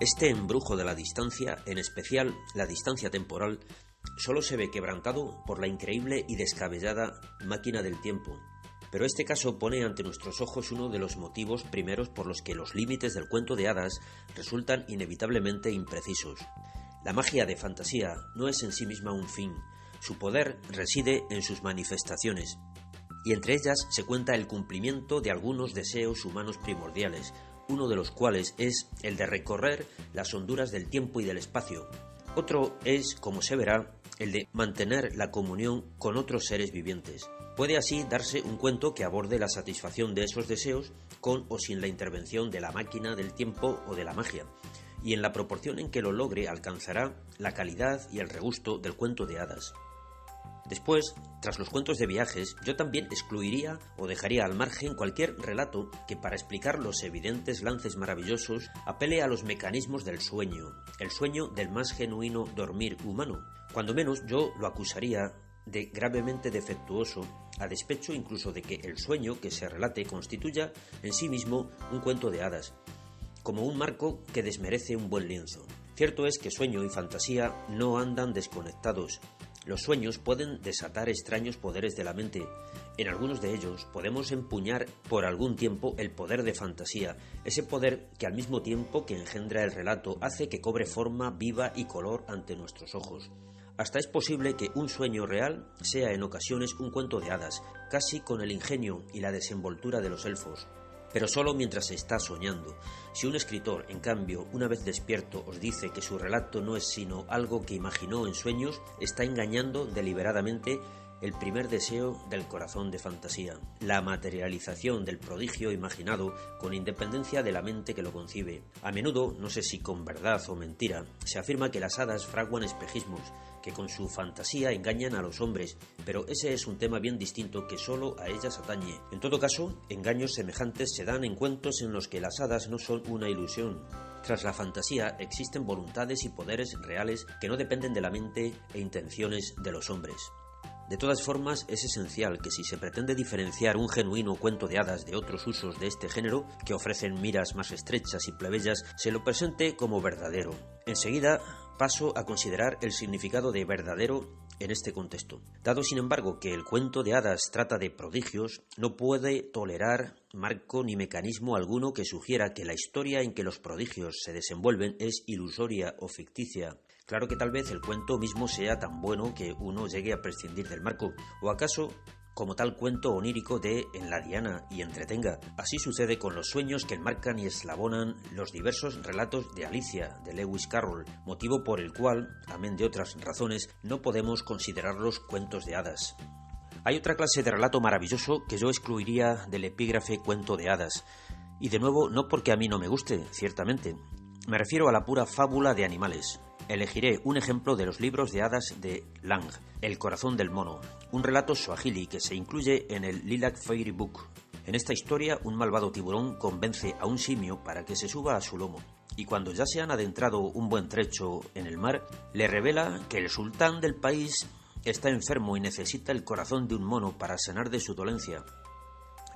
Este embrujo de la distancia, en especial la distancia temporal, solo se ve quebrantado por la increíble y descabellada máquina del tiempo. Pero este caso pone ante nuestros ojos uno de los motivos primeros por los que los límites del cuento de hadas resultan inevitablemente imprecisos. La magia de fantasía no es en sí misma un fin, su poder reside en sus manifestaciones, y entre ellas se cuenta el cumplimiento de algunos deseos humanos primordiales, uno de los cuales es el de recorrer las honduras del tiempo y del espacio. Otro es, como se verá, el de mantener la comunión con otros seres vivientes. Puede así darse un cuento que aborde la satisfacción de esos deseos con o sin la intervención de la máquina del tiempo o de la magia, y en la proporción en que lo logre alcanzará la calidad y el regusto del cuento de hadas. Después, tras los cuentos de viajes, yo también excluiría o dejaría al margen cualquier relato que para explicar los evidentes lances maravillosos apele a los mecanismos del sueño, el sueño del más genuino dormir humano. Cuando menos yo lo acusaría de gravemente defectuoso, a despecho incluso de que el sueño que se relate constituya en sí mismo un cuento de hadas, como un marco que desmerece un buen lienzo. Cierto es que sueño y fantasía no andan desconectados. Los sueños pueden desatar extraños poderes de la mente. En algunos de ellos podemos empuñar por algún tiempo el poder de fantasía, ese poder que al mismo tiempo que engendra el relato hace que cobre forma viva y color ante nuestros ojos. Hasta es posible que un sueño real sea en ocasiones un cuento de hadas, casi con el ingenio y la desenvoltura de los elfos. Pero solo mientras se está soñando. Si un escritor, en cambio, una vez despierto, os dice que su relato no es sino algo que imaginó en sueños, está engañando deliberadamente el primer deseo del corazón de fantasía, la materialización del prodigio imaginado con independencia de la mente que lo concibe. A menudo, no sé si con verdad o mentira, se afirma que las hadas fraguan espejismos, que con su fantasía engañan a los hombres, pero ese es un tema bien distinto que solo a ellas atañe. En todo caso, engaños semejantes se dan en cuentos en los que las hadas no son una ilusión. Tras la fantasía existen voluntades y poderes reales que no dependen de la mente e intenciones de los hombres. De todas formas, es esencial que si se pretende diferenciar un genuino cuento de hadas de otros usos de este género, que ofrecen miras más estrechas y plebeyas, se lo presente como verdadero. Enseguida paso a considerar el significado de verdadero en este contexto. Dado, sin embargo, que el cuento de hadas trata de prodigios, no puede tolerar marco ni mecanismo alguno que sugiera que la historia en que los prodigios se desenvuelven es ilusoria o ficticia. Claro que tal vez el cuento mismo sea tan bueno que uno llegue a prescindir del marco, o acaso como tal cuento onírico de En la diana y entretenga. Así sucede con los sueños que enmarcan y eslabonan los diversos relatos de Alicia, de Lewis Carroll, motivo por el cual, amén de otras razones, no podemos considerarlos cuentos de hadas. Hay otra clase de relato maravilloso que yo excluiría del epígrafe cuento de hadas, y de nuevo no porque a mí no me guste, ciertamente. Me refiero a la pura fábula de animales. Elegiré un ejemplo de los libros de hadas de Lang, El corazón del mono, un relato suajili que se incluye en el Lilac Fairy Book. En esta historia, un malvado tiburón convence a un simio para que se suba a su lomo, y cuando ya se han adentrado un buen trecho en el mar, le revela que el sultán del país está enfermo y necesita el corazón de un mono para sanar de su dolencia.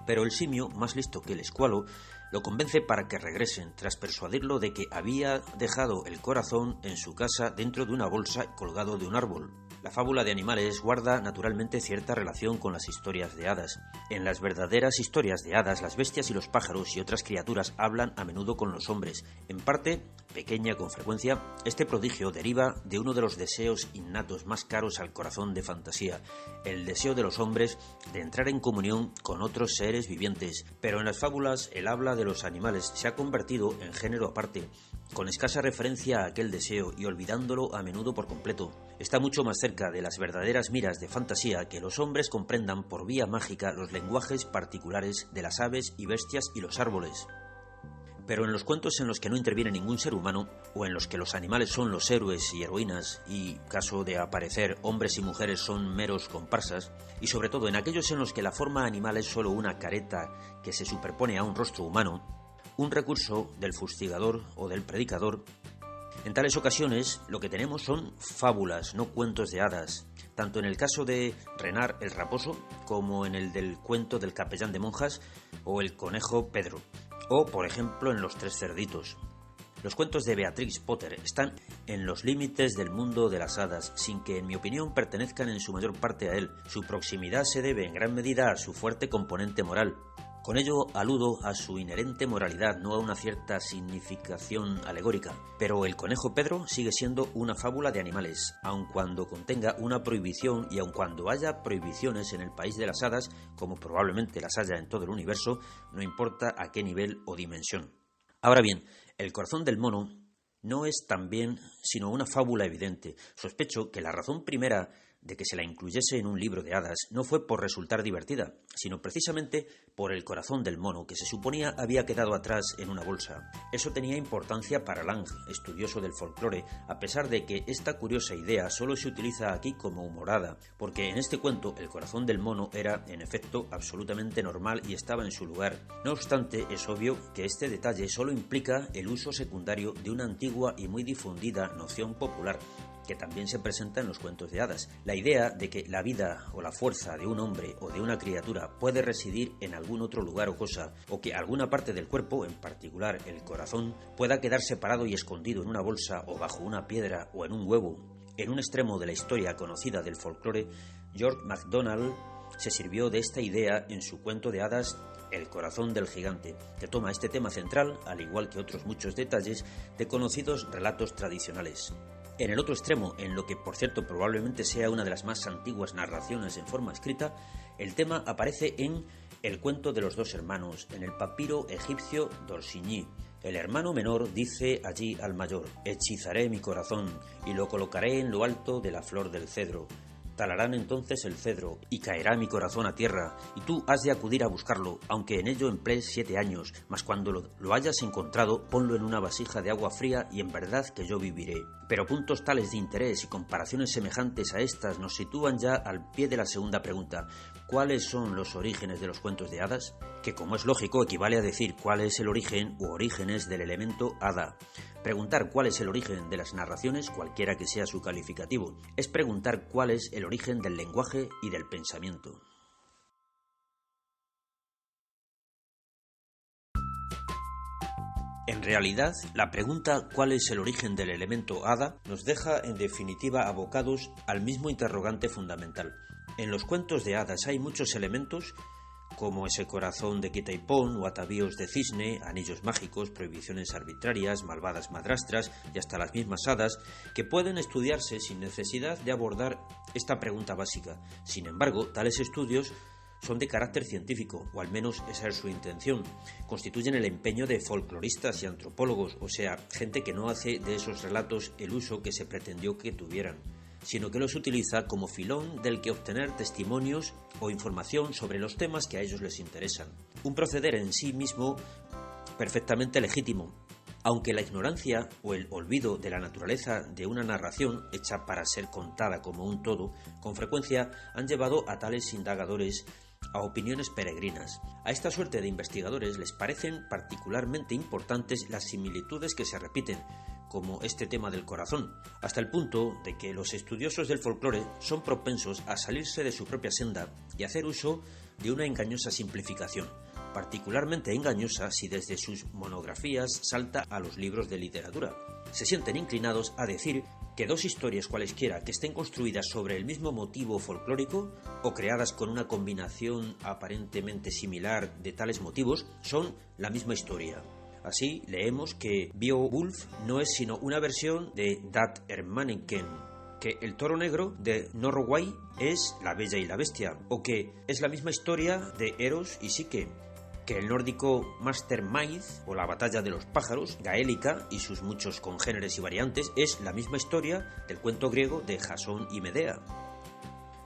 Pero el simio, más listo que el escualo, lo convence para que regresen, tras persuadirlo de que había dejado el corazón en su casa dentro de una bolsa colgado de un árbol. La fábula de animales guarda naturalmente cierta relación con las historias de hadas. En las verdaderas historias de hadas, las bestias y los pájaros y otras criaturas hablan a menudo con los hombres. En parte, pequeña con frecuencia, este prodigio deriva de uno de los deseos innatos más caros al corazón de fantasía, el deseo de los hombres de entrar en comunión con otros seres vivientes. Pero en las fábulas el habla de los animales se ha convertido en género aparte, con escasa referencia a aquel deseo y olvidándolo a menudo por completo. Está mucho más cerca de las verdaderas miras de fantasía que los hombres comprendan por vía mágica los lenguajes particulares de las aves y bestias y los árboles. Pero en los cuentos en los que no interviene ningún ser humano, o en los que los animales son los héroes y heroínas, y, caso de aparecer, hombres y mujeres son meros comparsas, y sobre todo en aquellos en los que la forma animal es solo una careta que se superpone a un rostro humano, un recurso del fustigador o del predicador, en tales ocasiones lo que tenemos son fábulas, no cuentos de hadas, tanto en el caso de Renard el Raposo como en el del cuento del capellán de monjas o el conejo Pedro, o por ejemplo en Los Tres Cerditos. Los cuentos de Beatrix Potter están en los límites del mundo de las hadas, sin que, en mi opinión, pertenezcan en su mayor parte a él. Su proximidad se debe en gran medida a su fuerte componente moral. Con ello aludo a su inherente moralidad, no a una cierta significación alegórica. Pero El conejo Pedro sigue siendo una fábula de animales, aun cuando contenga una prohibición y aun cuando haya prohibiciones en el país de las hadas, como probablemente las haya en todo el universo, no importa a qué nivel o dimensión. Ahora bien, El corazón del mono no es también sino una fábula evidente. Sospecho que la razón primera de que se la incluyese en un libro de hadas no fue por resultar divertida, sino precisamente por el corazón del mono, que se suponía había quedado atrás en una bolsa. Eso tenía importancia para Lang, estudioso del folclore, a pesar de que esta curiosa idea solo se utiliza aquí como humorada, porque en este cuento el corazón del mono era, en efecto, absolutamente normal y estaba en su lugar. No obstante, es obvio que este detalle solo implica el uso secundario de una antigua y muy difundida noción popular, que también se presenta en los cuentos de hadas. La idea de que la vida o la fuerza de un hombre o de una criatura puede residir en algún otro lugar o cosa, o que alguna parte del cuerpo, en particular el corazón, pueda quedar separado y escondido en una bolsa o bajo una piedra o en un huevo. En un extremo de la historia conocida del folclore, George MacDonald se sirvió de esta idea en su cuento de hadas El corazón del gigante, que toma este tema central, al igual que otros muchos detalles, de conocidos relatos tradicionales. En el otro extremo, en lo que por cierto probablemente sea una de las más antiguas narraciones en forma escrita, el tema aparece en El cuento de los dos hermanos, en el papiro egipcio d'Orsigny. El hermano menor dice allí al mayor: hechizaré mi corazón y lo colocaré en lo alto de la flor del cedro. Talarán entonces el cedro, y caerá mi corazón a tierra, y tú has de acudir a buscarlo, aunque en ello emplees 7 años, mas cuando lo hayas encontrado, ponlo en una vasija de agua fría, y en verdad que yo viviré. Pero puntos tales de interés y comparaciones semejantes a estas nos sitúan ya al pie de la segunda pregunta: ¿cuáles son los orígenes de los cuentos de hadas? Que, como es lógico, equivale a decir cuál es el origen u orígenes del elemento hada. Preguntar cuál es el origen de las narraciones, cualquiera que sea su calificativo, es preguntar cuál es el origen del lenguaje y del pensamiento. En realidad, la pregunta ¿cuál es el origen del elemento hada? Nos deja en definitiva abocados al mismo interrogante fundamental. En los cuentos de hadas hay muchos elementos, como ese corazón de quita y pon, o atavíos de cisne, anillos mágicos, prohibiciones arbitrarias, malvadas madrastras y hasta las mismas hadas, que pueden estudiarse sin necesidad de abordar esta pregunta básica. Sin embargo, tales estudios son de carácter científico, o al menos esa es su intención. Constituyen el empeño de folcloristas y antropólogos, o sea, gente que no hace de esos relatos el uso que se pretendió que tuvieran, sino que los utiliza como filón del que obtener testimonios o información sobre los temas que a ellos les interesan. Un proceder en sí mismo perfectamente legítimo, aunque la ignorancia o el olvido de la naturaleza de una narración hecha para ser contada como un todo, con frecuencia han llevado a tales indagadores a opiniones peregrinas. A esta suerte de investigadores les parecen particularmente importantes las similitudes que se repiten, como este tema del corazón, hasta el punto de que los estudiosos del folclore son propensos a salirse de su propia senda y hacer uso de una engañosa simplificación, particularmente engañosa si desde sus monografías salta a los libros de literatura. Se sienten inclinados a decir que dos historias cualesquiera que estén construidas sobre el mismo motivo folclórico o creadas con una combinación aparentemente similar de tales motivos son la misma historia. Así leemos que Beowulf no es sino una versión de Dat Hermaneken, que el toro negro de Norroway es La Bella y la Bestia, o que es la misma historia de Eros y Psique, que el nórdico Mastermaid o la batalla de los pájaros, gaélica y sus muchos congéneres y variantes, es la misma historia del cuento griego de Jasón y Medea.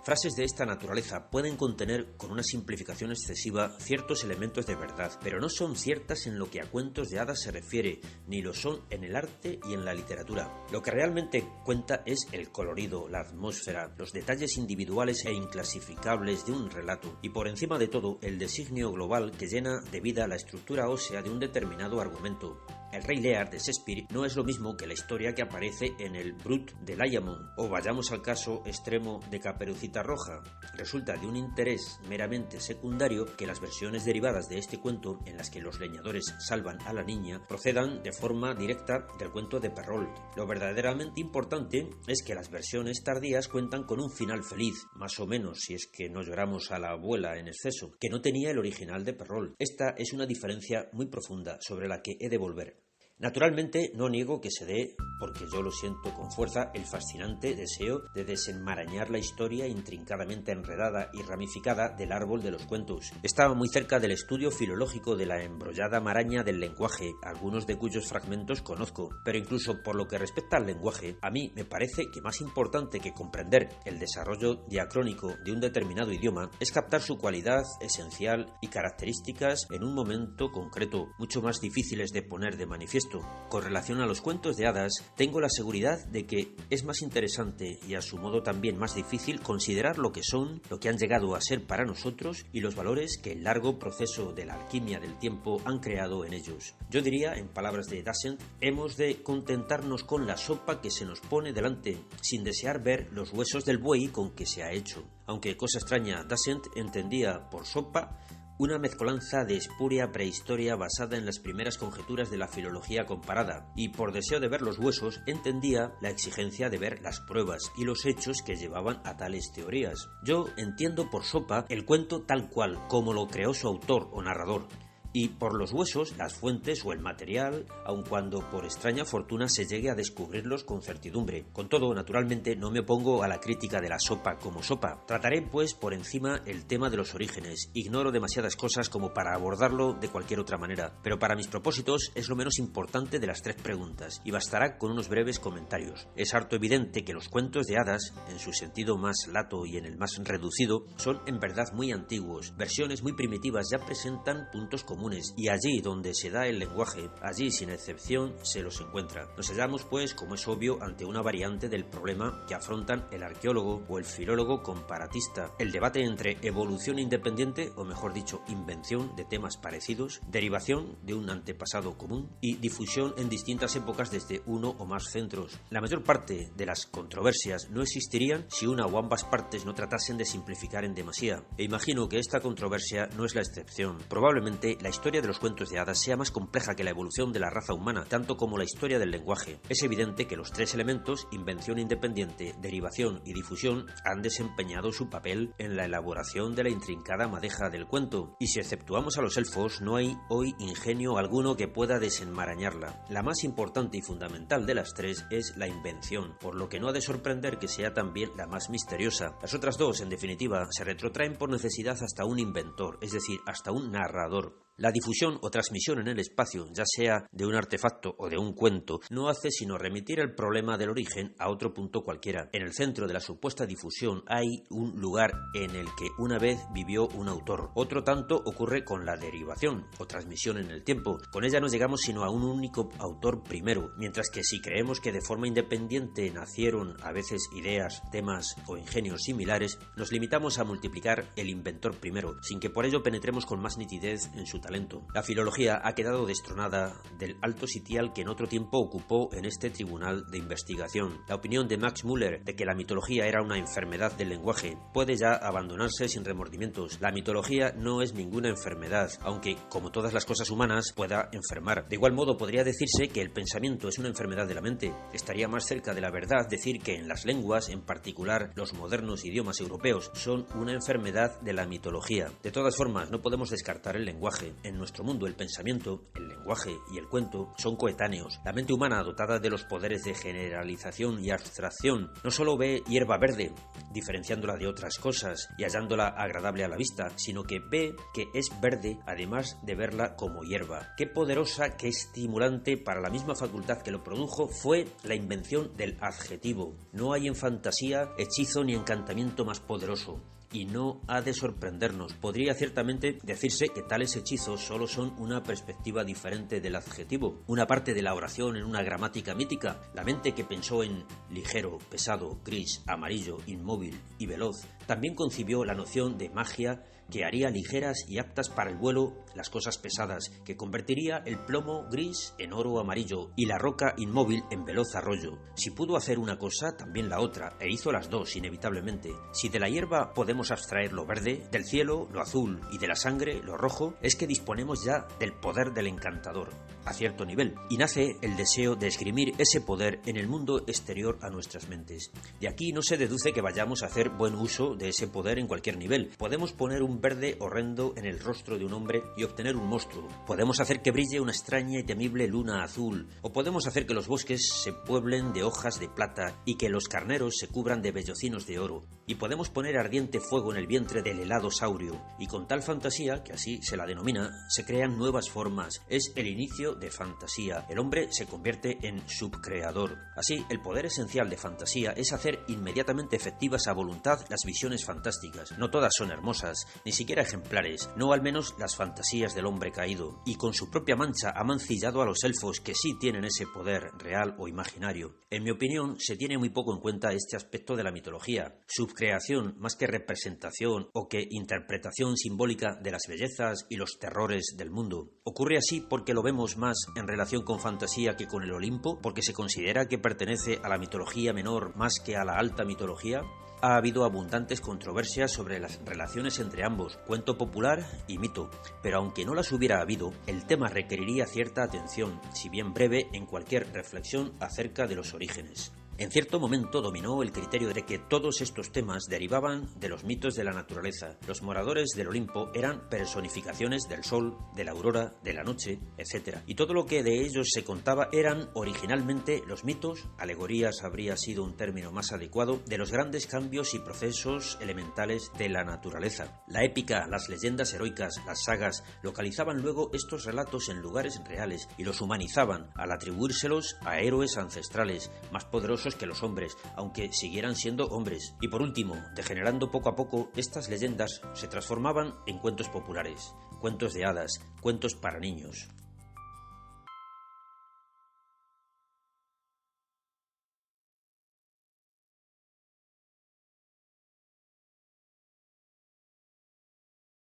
Frases de esta naturaleza pueden contener, con una simplificación excesiva, ciertos elementos de verdad, pero no son ciertas en lo que a cuentos de hadas se refiere, ni lo son en el arte y en la literatura. Lo que realmente cuenta es el colorido, la atmósfera, los detalles individuales e inclasificables de un relato, y por encima de todo, el designio global que llena de vida la estructura ósea de un determinado argumento. El Rey Lear de Shakespeare no es lo mismo que la historia que aparece en el Brut de Layamon, o vayamos al caso extremo de Caperucita Roja. Resulta de un interés meramente secundario que las versiones derivadas de este cuento, en las que los leñadores salvan a la niña, procedan de forma directa del cuento de Perrault. Lo verdaderamente importante es que las versiones tardías cuentan con un final feliz, más o menos si es que no lloramos a la abuela en exceso, que no tenía el original de Perrault. Esta es una diferencia muy profunda sobre la que he de volver. Naturalmente no niego que se dé, porque yo lo siento con fuerza, el fascinante deseo de desenmarañar la historia intrincadamente enredada y ramificada del árbol de los cuentos. Estaba muy cerca del estudio filológico de la embrollada maraña del lenguaje, algunos de cuyos fragmentos conozco, pero incluso por lo que respecta al lenguaje, a mí me parece que más importante que comprender el desarrollo diacrónico de un determinado idioma es captar su cualidad esencial y características en un momento concreto, mucho más difíciles de poner de manifiesto. Con relación a los cuentos de hadas, tengo la seguridad de que es más interesante y a su modo también más difícil considerar lo que son, lo que han llegado a ser para nosotros y los valores que el largo proceso de la alquimia del tiempo han creado en ellos. Yo diría, en palabras de Dasent, hemos de contentarnos con la sopa que se nos pone delante, sin desear ver los huesos del buey con que se ha hecho. Aunque, cosa extraña, Dasent entendía por sopa una mezcolanza de espuria prehistoria basada en las primeras conjeturas de la filología comparada, y por deseo de ver los huesos entendía la exigencia de ver las pruebas y los hechos que llevaban a tales teorías. Yo entiendo por sopa el cuento tal cual, como lo creó su autor o narrador, y por los huesos las fuentes o el material, aun cuando por extraña fortuna se llegue a descubrirlos con certidumbre. Con todo, naturalmente, no me opongo a la crítica de la sopa como sopa. Trataré, pues, por encima el tema de los orígenes. Ignoro demasiadas cosas como para abordarlo de cualquier otra manera, pero para mis propósitos es lo menos importante de las tres preguntas, y bastará con unos breves comentarios. Es harto evidente que los cuentos de hadas, en su sentido más lato y en el más reducido, son en verdad muy antiguos. Versiones muy primitivas ya presentan puntos comunes, y allí donde se da el lenguaje, allí sin excepción se los encuentra. Nos hallamos, pues, como es obvio, ante una variante del problema que afrontan el arqueólogo o el filólogo comparatista: el debate entre evolución independiente, o mejor dicho, invención de temas parecidos, derivación de un antepasado común y difusión en distintas épocas desde uno o más centros. La mayor parte de las controversias no existirían si una o ambas partes no tratasen de simplificar en demasía, e imagino que esta controversia no es la excepción. Probablemente la historia de los cuentos de hadas sea más compleja que la evolución de la raza humana, tanto como la historia del lenguaje. Es evidente que los tres elementos, invención independiente, derivación y difusión, han desempeñado su papel en la elaboración de la intrincada madeja del cuento, y si exceptuamos a los elfos, no hay hoy ingenio alguno que pueda desenmarañarla. La más importante y fundamental de las tres es la invención, por lo que no ha de sorprender que sea también la más misteriosa. Las otras dos, en definitiva, se retrotraen por necesidad hasta un inventor, es decir, hasta un narrador. La difusión o transmisión en el espacio, ya sea de un artefacto o de un cuento, no hace sino remitir el problema del origen a otro punto cualquiera. En el centro de la supuesta difusión hay un lugar en el que una vez vivió un autor. Otro tanto ocurre con la derivación o transmisión en el tiempo. Con ella no llegamos sino a un único autor primero, mientras que si creemos que de forma independiente nacieron a veces ideas, temas o ingenios similares, nos limitamos a multiplicar el inventor primero, sin que por ello penetremos con más nitidez en su talento. La filología ha quedado destronada del alto sitial que en otro tiempo ocupó en este tribunal de investigación. La opinión de Max Müller de que la mitología era una enfermedad del lenguaje puede ya abandonarse sin remordimientos. La mitología no es ninguna enfermedad, aunque, como todas las cosas humanas, pueda enfermar. De igual modo, podría decirse que el pensamiento es una enfermedad de la mente. Estaría más cerca de la verdad decir que en las lenguas, en particular los modernos idiomas europeos, son una enfermedad de la mitología. De todas formas, no podemos descartar el lenguaje. En nuestro mundo, el pensamiento, el lenguaje y el cuento son coetáneos. La mente humana, dotada de los poderes de generalización y abstracción, no solo ve hierba verde, diferenciándola de otras cosas y hallándola agradable a la vista, sino que ve que es verde además de verla como hierba. Qué poderosa, qué estimulante para la misma facultad que lo produjo fue la invención del adjetivo. No hay en fantasía hechizo ni encantamiento más poderoso. Y no ha de sorprendernos. Podría ciertamente decirse que tales hechizos solo son una perspectiva diferente del adjetivo, una parte de la oración en una gramática mítica. La mente que pensó en ligero, pesado, gris, amarillo, inmóvil y veloz, también concibió la noción de magia que haría ligeras y aptas para el vuelo las cosas pesadas, que convertiría el plomo gris en oro amarillo y la roca inmóvil en veloz arroyo. Si pudo hacer una cosa, también la otra, e hizo las dos inevitablemente. Si de la hierba podemos abstraer lo verde, del cielo lo azul y de la sangre lo rojo, es que disponemos ya del poder del encantador, a cierto nivel, y nace el deseo de esgrimir ese poder en el mundo exterior a nuestras mentes. De aquí no se deduce que vayamos a hacer buen uso de ese poder en cualquier nivel. Podemos poner un verde horrendo en el rostro de un hombre y obtener un monstruo. Podemos hacer que brille una extraña y temible luna azul, o podemos hacer que los bosques se pueblen de hojas de plata y que los carneros se cubran de vellocinos de oro, y podemos poner ardiente fuego en el vientre del helado saurio, y con tal fantasía, que así se la denomina, se crean nuevas formas. Es el inicio de fantasía. El hombre se convierte en subcreador. Así, el poder esencial de fantasía es hacer inmediatamente efectivas a voluntad las visiones fantásticas. No todas son hermosas, ni siquiera ejemplares, no al menos las fantasías del hombre caído, y con su propia mancha ha mancillado a los elfos que sí tienen ese poder real o imaginario. En mi opinión, se tiene muy poco en cuenta este aspecto de la mitología. Subcreación más que representación o que interpretación simbólica de las bellezas y los terrores del mundo. Ocurre así porque lo vemos más en relación con fantasía que con el Olimpo, porque se considera que pertenece a la mitología menor más que a la alta mitología. Ha habido abundantes controversias sobre las relaciones entre ambos, cuento popular y mito, pero aunque no las hubiera habido, el tema requeriría cierta atención, si bien breve, en cualquier reflexión acerca de los orígenes. En cierto momento dominó el criterio de que todos estos temas derivaban de los mitos de la naturaleza. Los moradores del Olimpo eran personificaciones del sol, de la aurora, de la noche, etc. Y todo lo que de ellos se contaba eran originalmente los mitos, alegorías habría sido un término más adecuado, de los grandes cambios y procesos elementales de la naturaleza. La épica, las leyendas heroicas, las sagas, localizaban luego estos relatos en lugares reales y los humanizaban al atribuírselos a héroes ancestrales, más poderosos que los hombres, aunque siguieran siendo hombres. Y por último, degenerando poco a poco, estas leyendas se transformaban en cuentos populares, cuentos de hadas, cuentos para niños.